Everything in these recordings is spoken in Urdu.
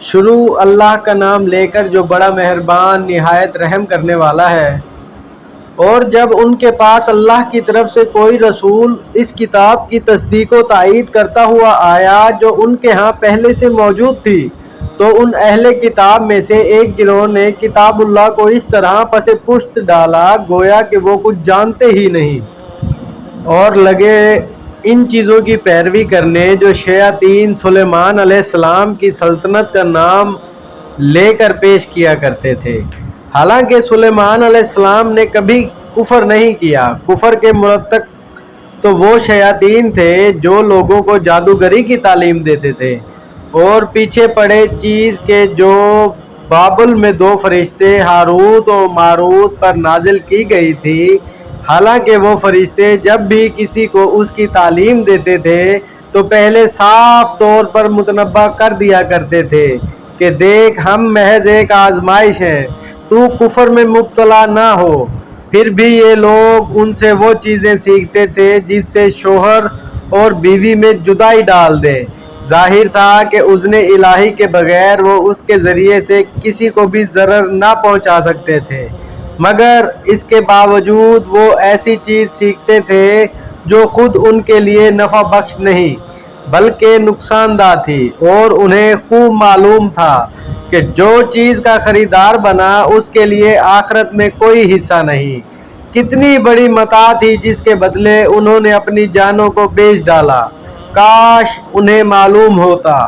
شروع اللہ کا نام لے کر جو بڑا مہربان نہایت رحم کرنے والا ہے۔ اور جب ان کے پاس اللہ کی طرف سے کوئی رسول اس کتاب کی تصدیق و تائید کرتا ہوا آیا جو ان کے ہاں پہلے سے موجود تھی، تو ان اہل کتاب میں سے ایک گروہ نے کتاب اللہ کو اس طرح پس پشت ڈالا گویا کہ وہ کچھ جانتے ہی نہیں، اور لگے ان چیزوں کی پیروی کرنے جو شیاطین سلیمان علیہ السلام کی سلطنت کا نام لے کر پیش کیا کرتے تھے، حالانکہ سلیمان علیہ السلام نے کبھی کفر نہیں کیا۔ کفر کے مرتکب تو وہ شیاطین تھے جو لوگوں کو جادوگری کی تعلیم دیتے تھے، اور پیچھے پڑے چیز کے جو بابل میں دو فرشتے ہاروت و ماروت پر نازل کی گئی تھی، حالانکہ وہ فرشتے جب بھی کسی کو اس کی تعلیم دیتے تھے تو پہلے صاف طور پر متنبہ کر دیا کرتے تھے کہ دیکھ ہم محض ایک آزمائش ہیں، تو کفر میں مبتلا نہ ہو۔ پھر بھی یہ لوگ ان سے وہ چیزیں سیکھتے تھے جس سے شوہر اور بیوی میں جدائی ڈال دیں۔ ظاہر تھا کہ اذن الہی کے بغیر وہ اس کے ذریعے سے کسی کو بھی ضرر نہ پہنچا سکتے تھے، مگر اس کے باوجود وہ ایسی چیز سیکھتے تھے جو خود ان کے لیے نفع بخش نہیں بلکہ نقصان دہ تھی، اور انہیں خوب معلوم تھا کہ جو چیز کا خریدار بنا اس کے لیے آخرت میں کوئی حصہ نہیں۔ کتنی بڑی متاع تھی جس کے بدلے انہوں نے اپنی جانوں کو بیچ ڈالا، کاش انہیں معلوم ہوتا۔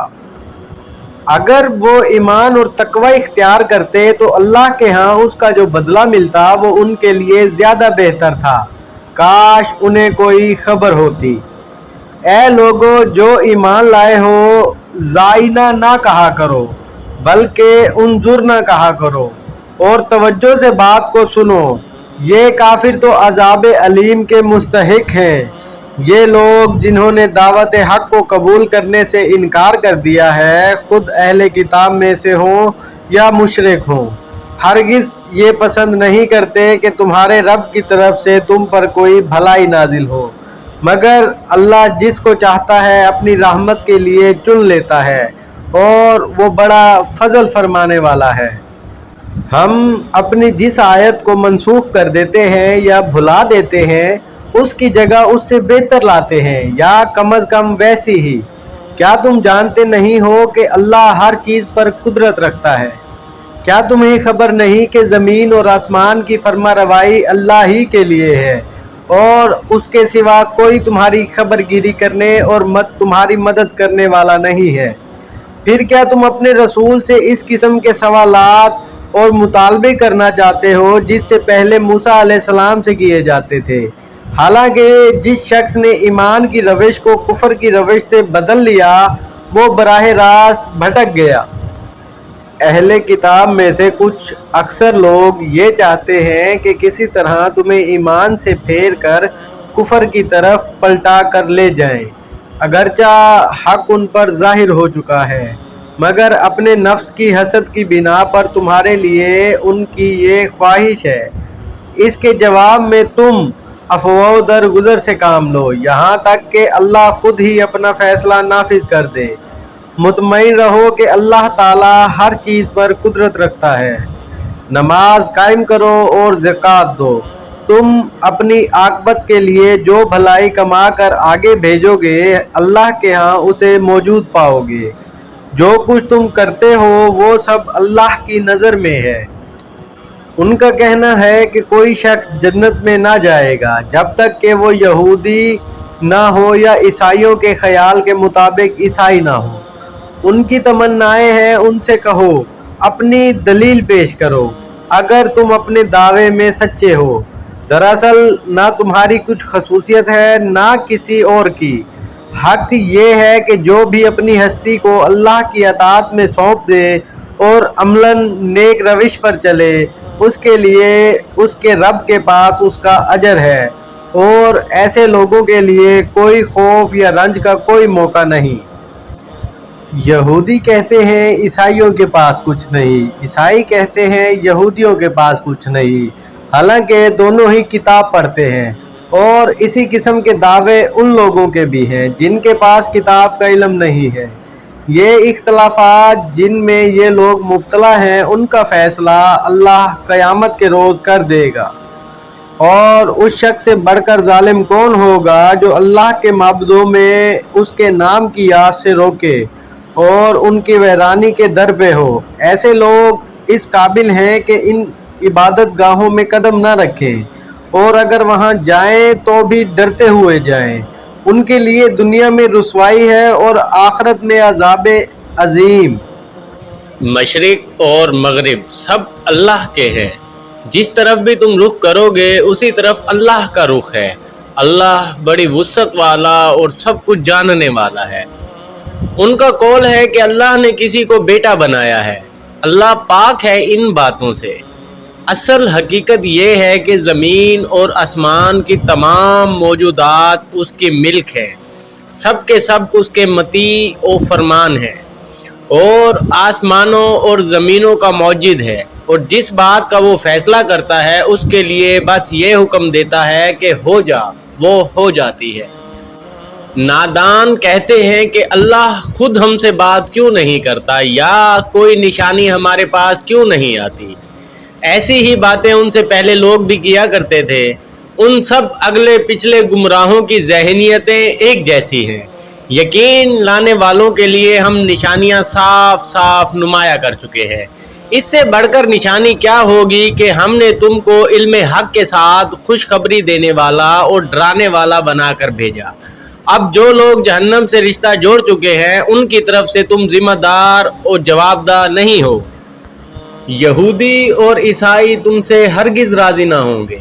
اگر وہ ایمان اور تقوی اختیار کرتے تو اللہ کے ہاں اس کا جو بدلہ ملتا وہ ان کے لیے زیادہ بہتر تھا، کاش انہیں کوئی خبر ہوتی۔ اے لوگو جو ایمان لائے ہو، زائنا نہ کہا کرو بلکہ انظرنا کہا کرو، اور توجہ سے بات کو سنو، یہ کافر تو عذاب علیم کے مستحق ہیں۔ یہ لوگ جنہوں نے دعوت حق کو قبول کرنے سے انکار کر دیا ہے، خود اہل کتاب میں سے ہوں یا مشرک ہوں، ہرگز یہ پسند نہیں کرتے کہ تمہارے رب کی طرف سے تم پر کوئی بھلائی نازل ہو، مگر اللہ جس کو چاہتا ہے اپنی رحمت کے لیے چن لیتا ہے، اور وہ بڑا فضل فرمانے والا ہے۔ ہم اپنی جس آیت کو منسوخ کر دیتے ہیں یا بھلا دیتے ہیں اس کی جگہ اس سے بہتر لاتے ہیں، یا کم از کم ویسی ہی۔ کیا تم جانتے نہیں ہو کہ اللہ ہر چیز پر قدرت رکھتا ہے؟ کیا تمہیں خبر نہیں کہ زمین اور آسمان کی فرما روائی اللہ ہی کے لیے ہے، اور اس کے سوا کوئی تمہاری خبر گیری کرنے اور تمہاری مدد کرنے والا نہیں ہے؟ پھر کیا تم اپنے رسول سے اس قسم کے سوالات اور مطالبے کرنا چاہتے ہو جس سے پہلے موسیٰ علیہ السلام سے کیے جاتے تھے؟ حالانکہ جس شخص نے ایمان کی روش کو کفر کی روش سے بدل لیا وہ براہ راست بھٹک گیا۔ اہل کتاب میں سے کچھ اکثر لوگ یہ چاہتے ہیں کہ کسی طرح تمہیں ایمان سے پھیر کر کفر کی طرف پلٹا کر لے جائیں، اگرچہ حق ان پر ظاہر ہو چکا ہے، مگر اپنے نفس کی حسد کی بنا پر تمہارے لیے ان کی یہ خواہش ہے۔ اس کے جواب میں تم افواہ و درگزر سے کام لو یہاں تک کہ اللہ خود ہی اپنا فیصلہ نافذ کر دے۔ مطمئن رہو کہ اللہ تعالی ہر چیز پر قدرت رکھتا ہے۔ نماز قائم کرو اور زکوٰۃ دو، تم اپنی عاقبت کے لیے جو بھلائی کما کر آگے بھیجو گے اللہ کے ہاں اسے موجود پاؤ گے۔ جو کچھ تم کرتے ہو وہ سب اللہ کی نظر میں ہے۔ ان کا کہنا ہے کہ کوئی شخص جنت میں نہ جائے گا جب تک کہ وہ یہودی نہ ہو یا عیسائیوں کے خیال کے مطابق عیسائی نہ ہو۔ ان کی تمنائیں ہیں، ان سے کہو اپنی دلیل پیش کرو اگر تم اپنے دعوے میں سچے ہو۔ دراصل نہ تمہاری کچھ خصوصیت ہے نہ کسی اور کی، حق یہ ہے کہ جو بھی اپنی ہستی کو اللہ کی اطاعت میں سونپ دے اور عملاً نیک روش پر چلے، اس کے لیے اس کے رب کے پاس اس کا اجر ہے، اور ایسے لوگوں کے لیے کوئی خوف یا رنج کا کوئی موقع نہیں۔ یہودی کہتے ہیں عیسائیوں کے پاس کچھ نہیں، عیسائی کہتے ہیں یہودیوں کے پاس کچھ نہیں، حالانکہ دونوں ہی کتاب پڑھتے ہیں، اور اسی قسم کے دعوے ان لوگوں کے بھی ہیں جن کے پاس کتاب کا علم نہیں ہے۔ یہ اختلافات جن میں یہ لوگ مبتلا ہیں ان کا فیصلہ اللہ قیامت کے روز کر دے گا۔ اور اس شخص سے بڑھ کر ظالم کون ہوگا جو اللہ کے معبودوں میں اس کے نام کی یاد سے روکے اور ان کی ویرانی کے در پہ ہو۔ ایسے لوگ اس قابل ہیں کہ ان عبادت گاہوں میں قدم نہ رکھیں، اور اگر وہاں جائیں تو بھی ڈرتے ہوئے جائیں۔ ان کے لیے دنیا میں رسوائی ہے اور آخرت میں عذاب عظیم۔ مشرق اور مغرب سب اللہ کے ہیں، جس طرف بھی تم رخ کرو گے اسی طرف اللہ کا رخ ہے۔ اللہ بڑی وسعت والا اور سب کچھ جاننے والا ہے۔ ان کا قول ہے کہ اللہ نے کسی کو بیٹا بنایا ہے۔ اللہ پاک ہے ان باتوں سے۔ اصل حقیقت یہ ہے کہ زمین اور آسمان کی تمام موجودات اس کی ملک ہیں، سب کے سب اس کے مطیع و فرمان ہیں، اور آسمانوں اور زمینوں کا موجد ہے، اور جس بات کا وہ فیصلہ کرتا ہے اس کے لیے بس یہ حکم دیتا ہے کہ ہو جا، وہ ہو جاتی ہے۔ نادان کہتے ہیں کہ اللہ خود ہم سے بات کیوں نہیں کرتا، یا کوئی نشانی ہمارے پاس کیوں نہیں آتی۔ ایسی ہی باتیں ان سے پہلے لوگ بھی کیا کرتے تھے۔ ان سب اگلے پچھلے گمراہوں کی ذہنیتیں ایک جیسی ہیں۔ یقین لانے والوں کے لیے ہم نشانیاں صاف صاف نمایاں کر چکے ہیں۔ اس سے بڑھ کر نشانی کیا ہوگی کہ ہم نے تم کو علم حق کے ساتھ خوشخبری دینے والا اور ڈرانے والا بنا کر بھیجا۔ اب جو لوگ جہنم سے رشتہ جوڑ چکے ہیں ان کی طرف سے تم ذمہ دار اور جواب دہ نہیں ہو۔ یہودی اور عیسائی تم سے ہرگز راضی نہ ہوں گے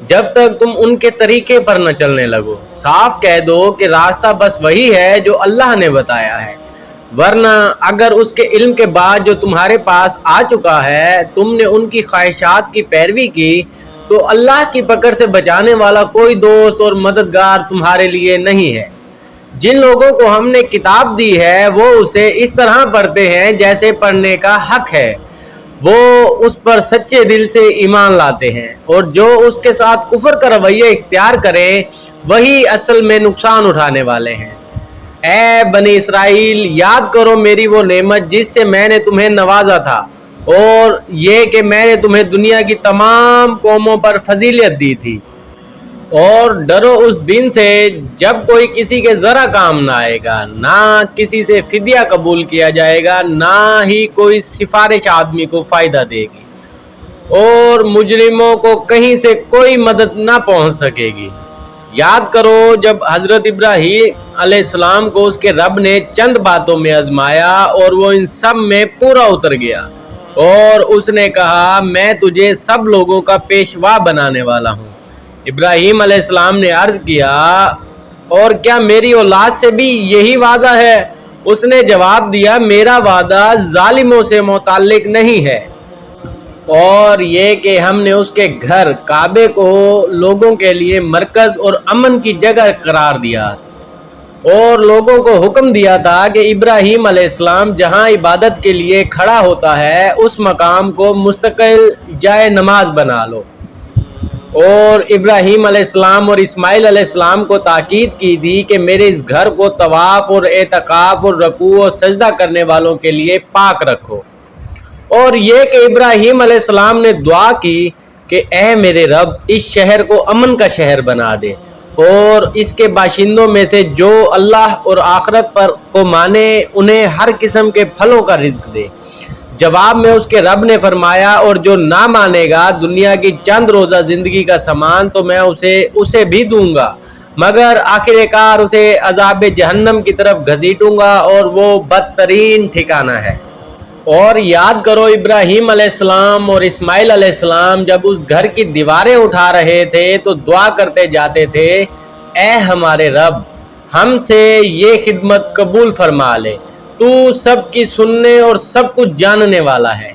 جب تک تم ان کے طریقے پر نہ چلنے لگو۔ صاف کہہ دو کہ راستہ بس وہی ہے جو اللہ نے بتایا ہے، ورنہ اگر اس کے علم کے بعد جو تمہارے پاس آ چکا ہے تم نے ان کی خواہشات کی پیروی کی تو اللہ کی پکڑ سے بچانے والا کوئی دوست اور مددگار تمہارے لیے نہیں ہے۔ جن لوگوں کو ہم نے کتاب دی ہے وہ اسے اس طرح پڑھتے ہیں جیسے پڑھنے کا حق ہے، وہ اس پر سچے دل سے ایمان لاتے ہیں، اور جو اس کے ساتھ کفر کا رویہ اختیار کریں وہی اصل میں نقصان اٹھانے والے ہیں۔ اے بنی اسرائیل، یاد کرو میری وہ نعمت جس سے میں نے تمہیں نوازا تھا، اور یہ کہ میں نے تمہیں دنیا کی تمام قوموں پر فضیلت دی تھی۔ اور ڈرو اس دن سے جب کوئی کسی کے ذرا کام نہ آئے گا، نہ کسی سے فدیہ قبول کیا جائے گا، نہ ہی کوئی سفارش آدمی کو فائدہ دے گی، اور مجرموں کو کہیں سے کوئی مدد نہ پہنچ سکے گی۔ یاد کرو جب حضرت ابراہیم علیہ السلام کو اس کے رب نے چند باتوں میں آزمایا اور وہ ان سب میں پورا اتر گیا، اور اس نے کہا میں تجھے سب لوگوں کا پیشوا بنانے والا ہوں۔ ابراہیم علیہ السلام نے عرض کیا اور کیا میری اولاد سے بھی یہی وعدہ ہے؟ اس نے جواب دیا میرا وعدہ ظالموں سے متعلق نہیں ہے، اور یہ کہ ہم نے اس کے گھر کعبے کو لوگوں کے لیے مرکز اور امن کی جگہ قرار دیا، اور لوگوں کو حکم دیا تھا کہ ابراہیم علیہ السلام جہاں عبادت کے لیے کھڑا ہوتا ہے اس مقام کو مستقل جائے نماز بنا لو، اور ابراہیم علیہ السلام اور اسماعیل علیہ السلام کو تاکید کی تھی کہ میرے اس گھر کو طواف اور اعتکاف اور رکوع اور سجدہ کرنے والوں کے لیے پاک رکھو۔ اور یہ کہ ابراہیم علیہ السلام نے دعا کی کہ اے میرے رب اس شہر کو امن کا شہر بنا دے، اور اس کے باشندوں میں سے جو اللہ اور آخرت پر کو مانے انہیں ہر قسم کے پھلوں کا رزق دے۔ جواب میں اس کے رب نے فرمایا اور جو نہ مانے گا دنیا کی چند روزہ زندگی کا سامان تو میں اسے بھی دوں گا، مگر آخر کار اسے عذاب جہنم کی طرف گھسیٹوں گا، اور وہ بدترین ٹھکانہ ہے۔ اور یاد کرو ابراہیم علیہ السلام اور اسماعیل علیہ السلام جب اس گھر کی دیواریں اٹھا رہے تھے تو دعا کرتے جاتے تھے اے ہمارے رب ہم سے یہ خدمت قبول فرما لے، تو سب کی سننے اور سب کچھ جاننے والا ہے۔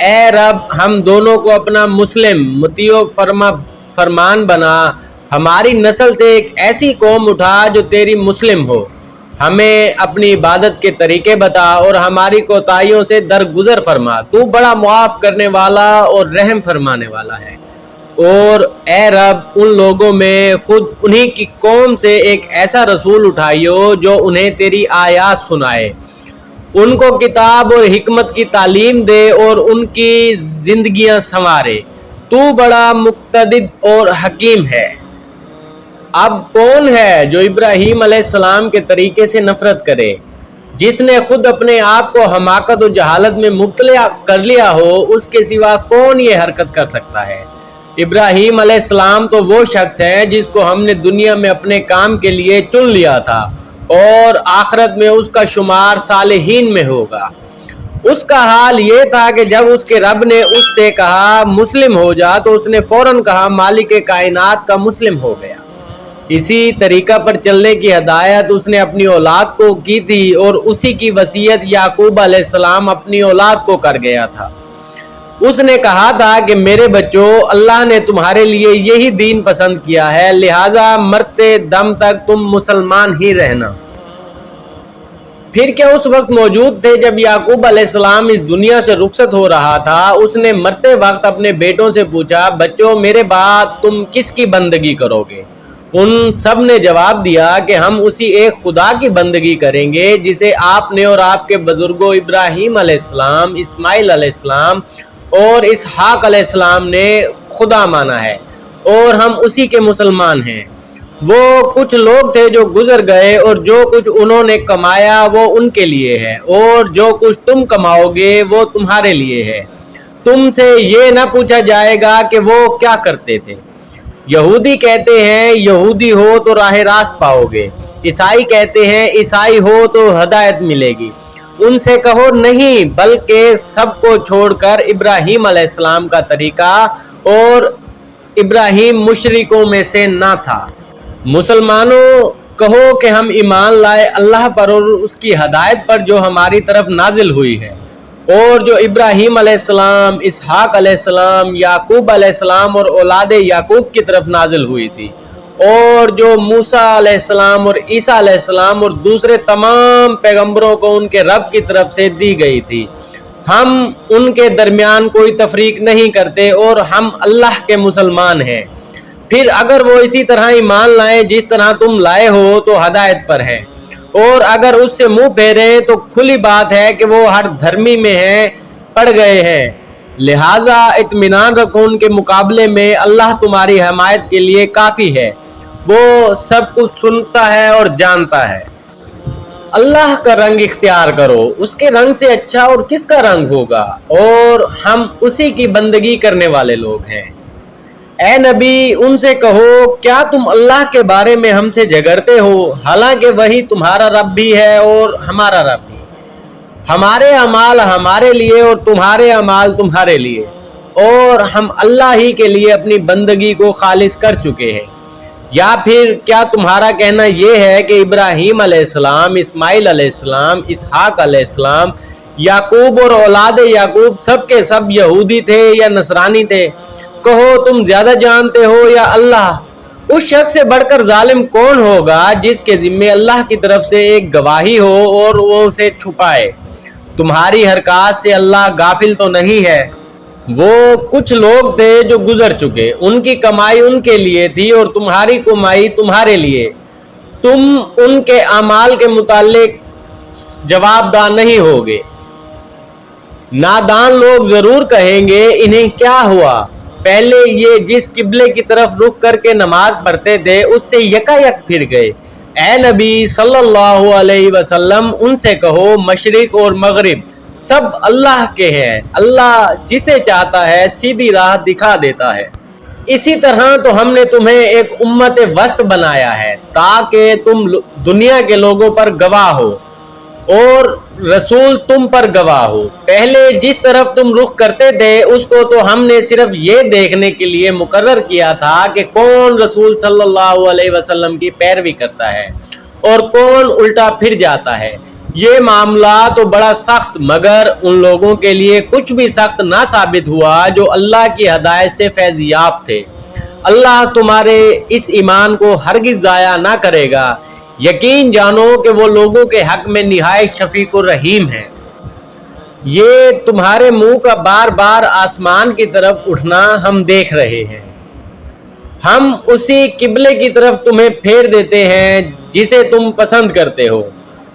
اے رب ہم دونوں کو اپنا مسلم مطیع و فرمان بنا، ہماری نسل سے ایک ایسی قوم اٹھا جو تیری مسلم ہو، ہمیں اپنی عبادت کے طریقے بتا اور ہماری کوتاہیوں سے درگزر فرما، تو بڑا معاف کرنے والا اور رحم فرمانے والا ہے۔ اور اے رب ان لوگوں میں خود انہی کی قوم سے ایک ایسا رسول اٹھائیو جو انہیں تیری آیات سنائے، ان کو کتاب اور حکمت کی تعلیم دے اور ان کی زندگیاں سنوارے۔ تو بڑا مقتدر اور حکیم ہے۔ اب کون ہے جو ابراہیم علیہ السلام کے طریقے سے نفرت کرے؟ جس نے خود اپنے آپ کو حماقت و جہالت میں مبتلا کر لیا ہو، اس کے سوا کون یہ حرکت کر سکتا ہے؟ ابراہیم علیہ السلام تو وہ شخص ہے جس کو ہم نے دنیا میں اپنے کام کے لیے چن لیا تھا اور آخرت میں اس کا شمار صالحین میں ہوگا۔ اس کا حال یہ تھا کہ جب اس کے رب نے اس سے کہا مسلم ہو جا تو اس نے فوراً کہا مالک کائنات کا مسلم ہو گیا۔ اسی طریقہ پر چلنے کی ہدایت اس نے اپنی اولاد کو کی تھی اور اسی کی وصیت یعقوب علیہ السلام اپنی اولاد کو کر گیا تھا۔ اس نے کہا تھا کہ میرے بچوں، اللہ نے تمہارے لیے یہی دین پسند کیا ہے، لہٰذا مرتے دم تک تم مسلمان ہی رہنا۔ پھر کیا اس وقت موجود تھے جب یعقوب علیہ السلام اس دنیا سے رخصت ہو رہا تھا؟ اس نے مرتے وقت اپنے بیٹوں سے پوچھا بچوں میرے بعد تم کس کی بندگی کرو گے؟ ان سب نے جواب دیا کہ ہم اسی ایک خدا کی بندگی کریں گے جسے آپ نے اور آپ کے بزرگوں ابراہیم علیہ السلام، اسماعیل علیہ السلام اور اسحاق علیہ السلام نے خدا مانا ہے، اور ہم اسی کے مسلمان ہیں۔ وہ کچھ لوگ تھے جو گزر گئے اور جو کچھ انہوں نے کمایا وہ ان کے لیے ہے، اور جو کچھ تم کماؤ گے وہ تمہارے لیے ہے۔ تم سے یہ نہ پوچھا جائے گا کہ وہ کیا کرتے تھے۔ یہودی کہتے ہیں یہودی ہو تو راہ راست پاؤ گے، عیسائی کہتے ہیں عیسائی ہو تو ہدایت ملے گی۔ ان سے کہو نہیں، بلکہ سب کو چھوڑ کر ابراہیم علیہ السلام کا طریقہ، اور ابراہیم مشرکوں میں سے نہ تھا۔ مسلمانوں کہو کہ ہم ایمان لائے اللہ پر اور اس کی ہدایت پر جو ہماری طرف نازل ہوئی ہے، اور جو ابراہیم علیہ السلام، اسحاق علیہ السلام، یعقوب علیہ السلام اور اولاد یعقوب کی طرف نازل ہوئی تھی، اور جو موسیٰ علیہ السلام اور عیسیٰ علیہ السلام اور دوسرے تمام پیغمبروں کو ان کے رب کی طرف سے دی گئی تھی۔ ہم ان کے درمیان کوئی تفریق نہیں کرتے اور ہم اللہ کے مسلمان ہیں۔ پھر اگر وہ اسی طرح ایمان لائیں جس طرح تم لائے ہو تو ہدایت پر ہیں، اور اگر اس سے منہ پھیریں تو کھلی بات ہے کہ وہ ہر دھرمی میں ہیں، پڑ گئے ہیں۔ لہٰذا اطمینان رکھو ان کے مقابلے میں اللہ تمہاری حمایت کے لیے کافی ہے، وہ سب کچھ سنتا ہے اور جانتا ہے۔ اللہ کا رنگ اختیار کرو، اس کے رنگ سے اچھا اور کس کا رنگ ہوگا، اور ہم اسی کی بندگی کرنے والے لوگ ہیں۔ اے نبی ان سے کہو کیا تم اللہ کے بارے میں ہم سے جھگڑتے ہو، حالانکہ وہی تمہارا رب بھی ہے اور ہمارا رب بھی۔ ہمارے اعمال ہمارے لیے اور تمہارے اعمال تمہارے لیے، اور ہم اللہ ہی کے لیے اپنی بندگی کو خالص کر چکے ہیں۔ یا پھر کیا تمہارا کہنا یہ ہے کہ ابراہیم علیہ السلام، اسماعیل علیہ السلام، اسحاق علیہ السلام، یعقوب اور اولاد یعقوب سب کے سب یہودی تھے یا نصرانی تھے؟ کہو تم زیادہ جانتے ہو یا اللہ؟ اس شخص سے بڑھ کر ظالم کون ہوگا جس کے ذمے اللہ کی طرف سے ایک گواہی ہو اور وہ اسے چھپائے؟ تمہاری حرکات سے اللہ غافل تو نہیں ہے۔ وہ کچھ لوگ تھے جو گزر چکے، ان کی کمائی ان کے لیے تھی اور تمہاری کمائی تمہارے لیے۔ تم ان کے اعمال کے متعلق جواب دہ نہیں ہوگے۔ نادان لوگ ضرور کہیں گے انہیں کیا ہوا؟ پہلے یہ جس قبلے کی طرف رخ کر کے نماز پڑھتے تھے اس سے یکا یک پھر گئے۔ اے نبی صلی اللہ علیہ وسلم ان سے کہو مشرق اور مغرب سب اللہ کے ہیں، اللہ جسے چاہتا ہے سیدھی راہ دکھا دیتا ہے۔ اسی طرح تو ہم نے تمہیں ایک امت وسط بنایا ہے تاکہ تم دنیا کے لوگوں پر گواہ ہو اور رسول تم پر گواہ ہو۔ پہلے جس طرف تم رخ کرتے تھے اس کو تو ہم نے صرف یہ دیکھنے کے لیے مقرر کیا تھا کہ کون رسول صلی اللہ علیہ وسلم کی پیروی کرتا ہے اور کون الٹا پھر جاتا ہے۔ یہ معاملہ تو بڑا سخت، مگر ان لوگوں کے لیے کچھ بھی سخت نہ ثابت ہوا جو اللہ کی ہدایت سے فیض یاب تھے۔ اللہ تمہارے اس ایمان کو ہرگز ضائع نہ کرے گا۔ یقین جانو کہ وہ لوگوں کے حق میں نہایت شفیق و رحیم ہے۔ یہ تمہارے منہ کا بار بار آسمان کی طرف اٹھنا ہم دیکھ رہے ہیں۔ ہم اسی قبلے کی طرف تمہیں پھیر دیتے ہیں جسے تم پسند کرتے ہو۔